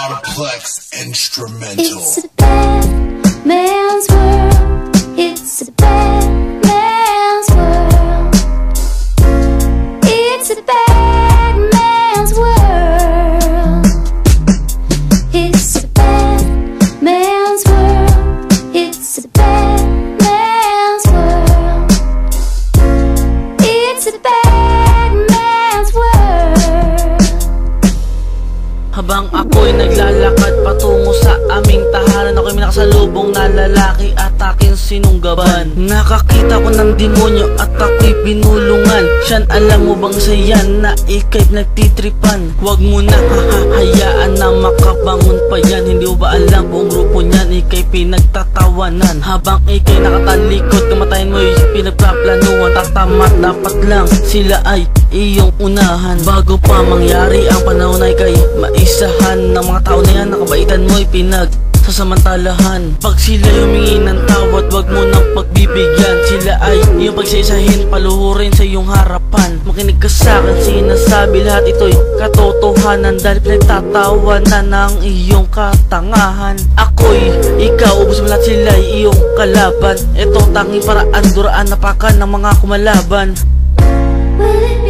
Complex instrumental. It's a bad man's world. It's a bad man's world. It's a bad man's world. It's a bad man's world. It's a bad man's world. It's a bad man's world. Habang ako'y naglalakad patungo sa aming tahanan, ako'y may nakasalubong na lalaki at aking sinunggaban. Nakakita ko ng demonyo at ako'y binulungan. Siyan, alam mo bang sayan na ika'y nagtitripan? Huwag mo na hahayaan na makabangon pa yan. Hindi mo ba alam buong grupo niyan ika'y pinagtatawanan? Habang ika'y nakatalikod, kamatayin mo'y pinagpaplanuhan. Tatamat dapat lang sila ay iyong unahan. Bago pa mangyari ang panahon ay kay maisahan ng mga tao na yan, nakabaitan mo'y pinagsasamantalahan. Pag sila'y humingi ng tawad, wag mo nang pagbibigyan. Sila ay iyong pagsisahin, paluhurin sa iyong harapan. Makinig ka sa'kin, sinasabi lahat ito'y katotohanan, dahil pinagtatawanan ng iyong katangahan. Ako'y ikaw, ubus mo lahat, sila'y iyong kalaban. Ito tanging paraan, duraan, napakan ng mga kumalaban. Will it